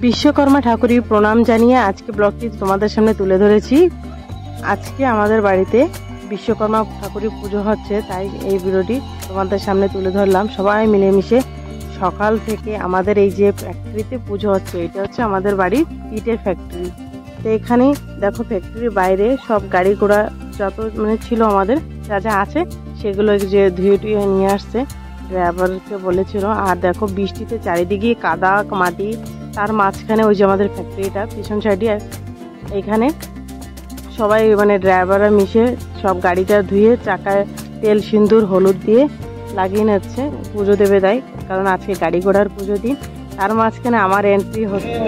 বিশ্বকর্মা ঠাকুরের প্রণাম জানিয়ে আজকে ব্লগটি তোমাদের সামনে তুলে ধরেছি। আজকে আমাদের বাড়িতে বিশ্বকর্মা ঠাকুরের পুজো হচ্ছে, তাই এই ভিডিওটি তোমাদের সামনে তুলে ধরলাম। সবাই মিলেমিশে সকাল থেকে আমাদের এই যে ফ্যাক্টরিতে পুজো হচ্ছে, এটা হচ্ছে আমাদের বাড়ির ইটের ফ্যাক্টরি। তো এখানে দেখো ফ্যাক্টরির বাইরে সব গাড়ি ঘোড়া যত ছিল আমাদের যা যা আছে সেগুলো যে ধুয়ে টুয়ে নিয়ে আসছে, ড্রাইভারকে বলেছিল। আর দেখো বৃষ্টিতে চারিদিকে কাদা মাটি, তার মাঝখানে ওই যে আমাদের ফ্যাক্টরিটা পিছন সাইডে, এখানে সবাই ড্রাইভাররা মিশে সব গাড়িটা ধুয়ে চাকায় তেল সিন্দুর হলুদ দিয়ে লাগিয়ে নিচ্ছে, পুজো দেবে দেয়, কারণ আজকে গাড়ি ঘোড়ার পুজো দিন। তার মাঝখানে আমার এন্ট্রি হচ্ছে।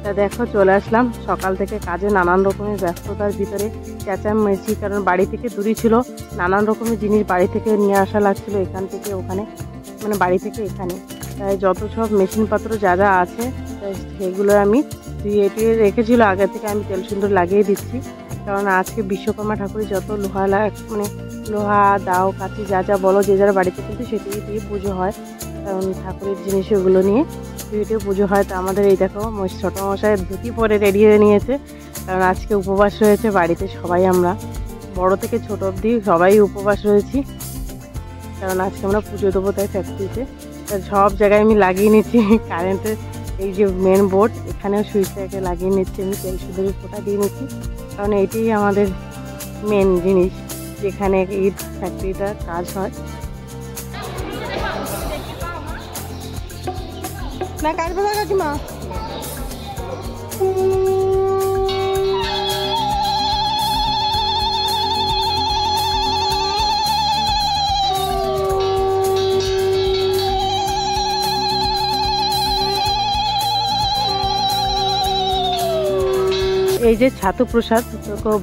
তা দেখো চলে আসলাম সকাল থেকে কাজে, নানান রকমের ব্যস্ততার ভিতরে চেঁচামেচি, কারণ বাড়ি থেকে দূরে ছিল, নানান রকমের জিনিস বাড়ি থেকে নিয়ে আসা লাগছিল, এখান থেকে ওখানে বাড়ি থেকে এখানে। তাই যত সব মেশিনপত্র যা যা আছে সেগুলো আমি ধুয়ে টুয়ে রেখেছিল আগে থেকে, আমি তেল সুন্দর লাগিয়ে দিচ্ছি। কারণ আজকে বিশ্বকর্মা ঠাকুরের যত লোহা দাও কাঠি যা যা বলো যে যার বাড়িতে, কিন্তু সেটি দিয়ে পুজো হয়, কারণ ঠাকুরের জিনিস ওগুলো নিয়ে ধুয়ে পুজো হয়। তো আমাদের এই দেখো ছোটো মশাই ধুতি পরে রেডি হয়ে নিয়েছে, কারণ আজকে উপবাস রয়েছে বাড়িতে সবাই, আমরা বড় থেকে ছোট অবধি সবাই উপবাস রয়েছি, কারণ আজকে আমরা পুজো দেবো তাই ফ্যাক্টরিতে। সব জায়গায় আমি লাগিয়ে নিচ্ছি কারেন্টের এই যে মেন বোর্ড, এখানেও সুইচটাকে লাগিয়ে নিচ্ছি, আমি তেল সুন্দরী ফোঁটা দিয়ে নিচ্ছি, কারণ এইটাই আমাদের মেন জিনিস যেখানে ইট ফ্যাক্টরিটার কাজ হয়। না কাটবে না কাকিমা। এই যে ছাতু প্রসাদ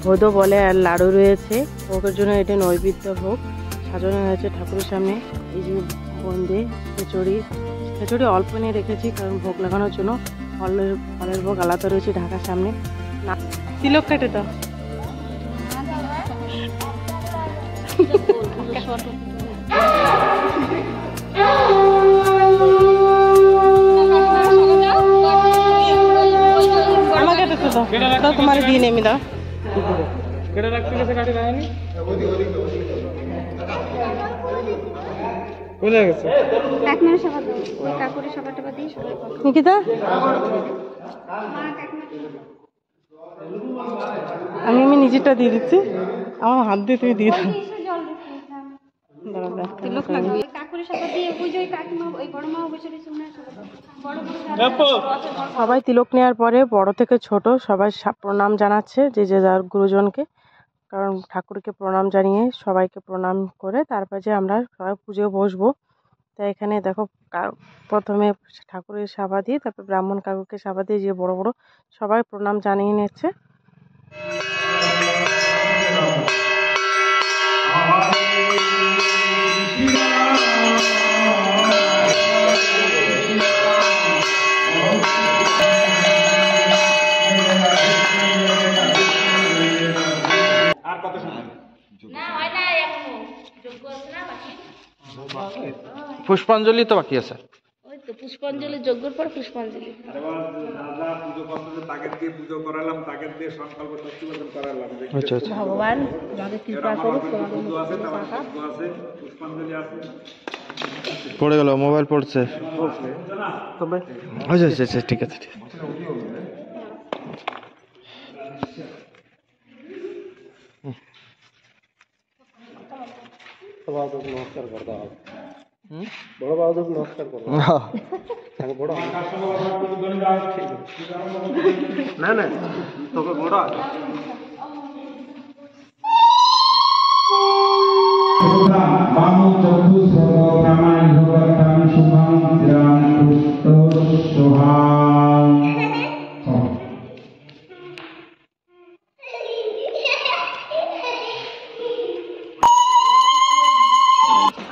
ভোদো বলে, আর লাড়ু রয়েছে ভোগের জন্য, এটা নৈবেদ্য ভোগ সাজানো হয়েছে ঠাকুরের সামনে। এই যে বোঁদে খিচুড়ি অল্প নিয়ে রেখেছি, কারণ ভোগ লাগানোর জন্য। ফলের ভোগ আলাদা রয়েছে ঢাকার সামনে। না তিলক কাটে তো তোমার দিয়ে নেমি দাও। নিকিতা আমি নিজেরটা দিয়ে দিচ্ছি, আমার হাত দিয়ে তুমি দিয়ে দাও। সবাই তিলক নেওয়ার পরে বড় থেকে ছোট সবাই প্রণাম জানাচ্ছে যে যার গুরুজনকে, কারণ ঠাকুরকে প্রণাম জানিয়ে সবাইকে প্রণাম করে তারপর যে আমরা সবাই পুজো বসবো। তাই এখানে দেখো প্রথমে ঠাকুরের সাবা দিয়ে, তারপর ব্রাহ্মণ কাকুকে সাবা দিয়ে যে বড় বড় সবাই প্রণাম জানিয়ে নিচ্ছে। পুষ্পাঞ্জলি তো বাকি আছে, ওই তো পুষ্পাঞ্জলি যজ্ঞের পর পুষ্পাঞ্জলি। আচ্ছা আচ্ছা, ভগবান যাদের কৃপা করুক, পড়ে গেল মোবাইল পড়ছে। আচ্ছা আচ্ছা আচ্ছা, ঠিক আছে ঠিক আছে। নমস্কার করে দাও, বড় বাবু নমস্কার করো। না না তোকে বড়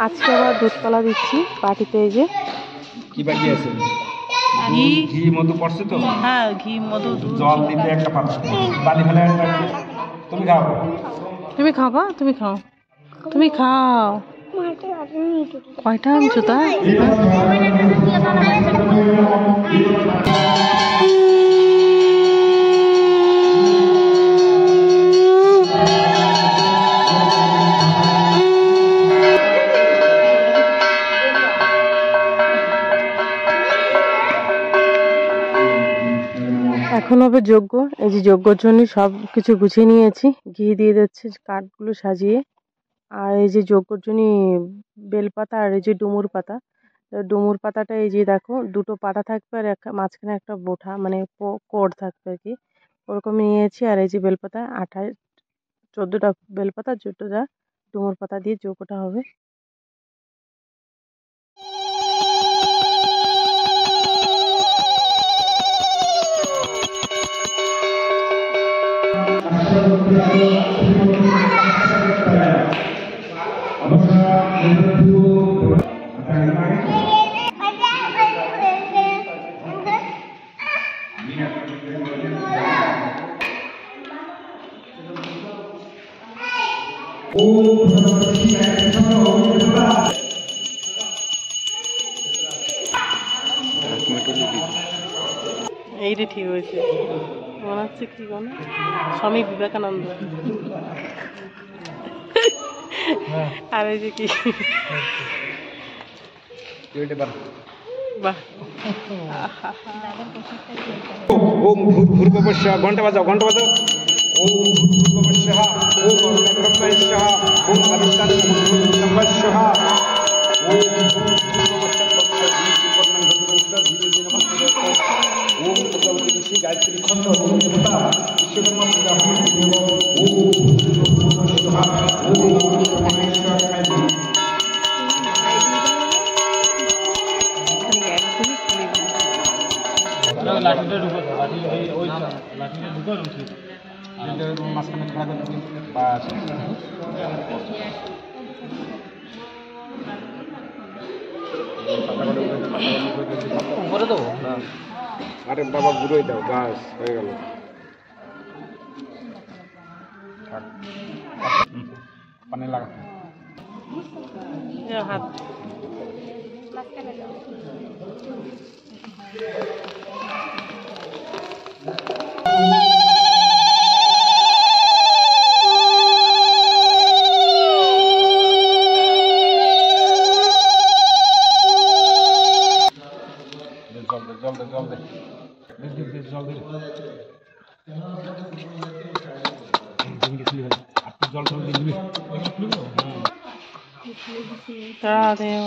আজকে আবার দুধকলা দিচ্ছি বাটিতে। এই যে কি বাকি আছে, ঘি মধু পড়ছে তো, হ্যাঁ ঘি মধু জল দিতে একটা পাত্র, বালি ফেলে তুমি খাও, তুমি খাবা, তুমি খাও, তুমি খাও। কয়টা আনছো তা? এখন হবে যজ্ঞ। এই যে যজ্ঞর জন্য সব কিছু গুছিয়ে নিয়েছি, ঘি দিয়ে দিচ্ছে কাঠগুলো সাজিয়ে। আর এই যে যজ্ঞর জন্য বেলপাতা আর এই যে ডুমুর পাতা, ডুমুর পাতাটা এই যে দেখো দুটো পাতা থাকবে আর মাঝখানে একটা বোঠা মানে কোড় থাকবে আর কি, ওরকম নিয়েছি। আর এই যে বেলপাতা 14টা বেলপাতা, 14টা ডুমুর পাতা দিয়ে যজ্ঞটা হবে। এইটা ঠিক হয়েছে, মনে হচ্ছে কি বলো, স্বামী বিবেকানন্দ। আর এই যে কি বাহ, ওম ভূর্ভুবস্যঃ, ঘন্টা বাজাও, ঘন্টা বাজাও। ওম ভূর্ভুবস্যঃ, ওম ব্রহ্মস্যঃ, ওম অবিষ্টাস্যঃ, ওম ওম প্রজাপতি ঋষি গায়ত্রী খন্ড দেবতা বিশ্বকর্মা পূজা লাঠিটা ঢুকো, লাঠিটা ঢুকো মাঝখানে খাড়া করে বাস। উপরে দেবো না, আরে বাবা ঘুরোই দাও, বাস হয়ে গেল। পানি লাগা হাত তাড়া দেও।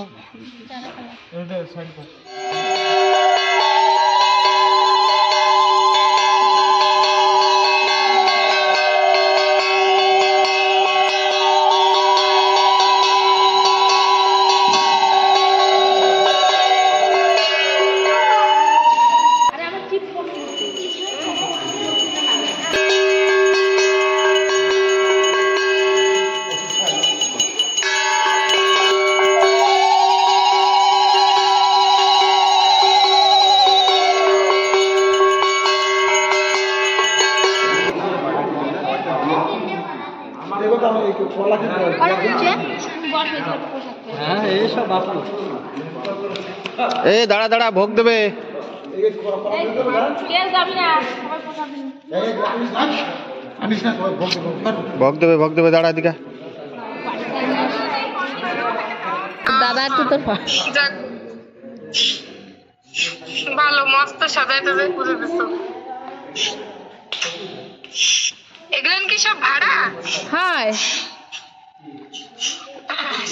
এ দাঁড়া দাঁড়া, ভোগ দেবে। ভোগ দেবে, দাঁড়া দিকা। দাদা একটু তোর ভালো মস্ত সাজাইতে যে পুজো দিচ্ছ। এগুলো কি সব ভাড়া? হাই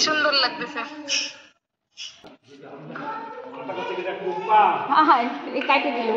সুন্দর লাগতেছে। হাই এই কাটে দিল।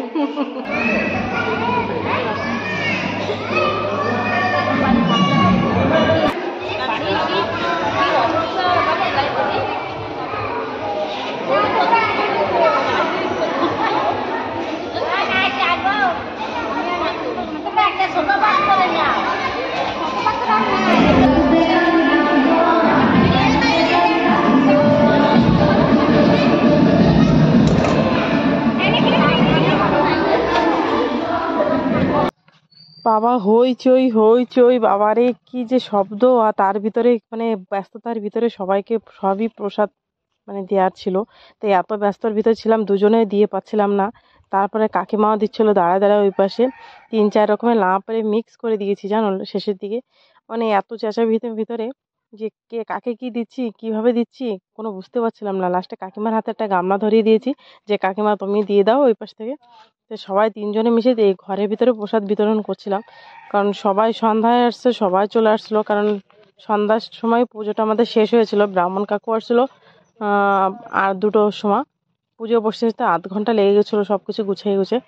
বাবা হইচই বাবারে কি যে শব্দ, আর তার ভিতরে মানে ব্যস্ততার ভিতরে সবাইকে সবই প্রসাদ মানে দেওয়ার ছিল। তো এত ব্যস্তর ভিতরে ছিলাম, দুজনে দিয়ে পাচ্ছিলাম না। তারপরে কাকিমাও দিচ্ছিল দাঁড়ায় দাঁড়ায় ওই পাশে, 3-4 রকমের লাপারে মিক্স করে দিয়েছি জানো শেষের দিকে। মানে এত চেঁচা ভিতরে যে কে কাকে কি দিচ্ছি কিভাবে দিচ্ছি কোনো বুঝতে পারছিলাম না। লাস্টে কাকিমার হাতে একটা গামলা ধরিয়ে দিয়েছি যে কাকিমা তুমি দিয়ে দাও ওই পাশ থেকে। তো সবাই 3 জনে মিশে এই ঘরের ভিতরে প্রসাদ বিতরণ করছিলাম, কারণ সবাই সন্ধ্যায় আসছে, সবাই চলে আসছিলো। কারণ সন্ধ্যার সময় পুজোটা আমাদের শেষ হয়েছিল, ব্রাহ্মণ কাকু আসছিলো আর 2টোর সময়। পুজো বসতে বসতে 1/2 ঘন্টা লেগে গেছিলো সব কিছু গুছিয়ে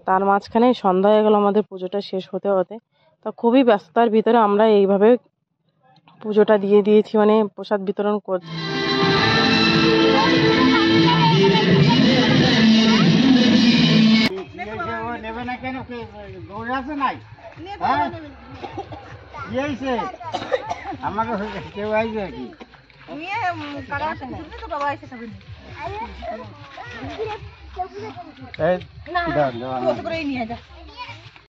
তার মাঝখানে সন্ধ্যা হয়ে গেলো আমাদের পুজোটা শেষ হতে হতে। তা খুবই ব্যস্ততার ভিতরে আমরা এইভাবে পুজোটা দিয়ে দিয়েছি, মানে প্রসাদ বিতরণ করছি। নেবে না কেন? দৌড়ে আছে নাই? হ্যাঁ কি হয়েছে? আমাকে কেউ আইছে নাকি? এই দাও দাও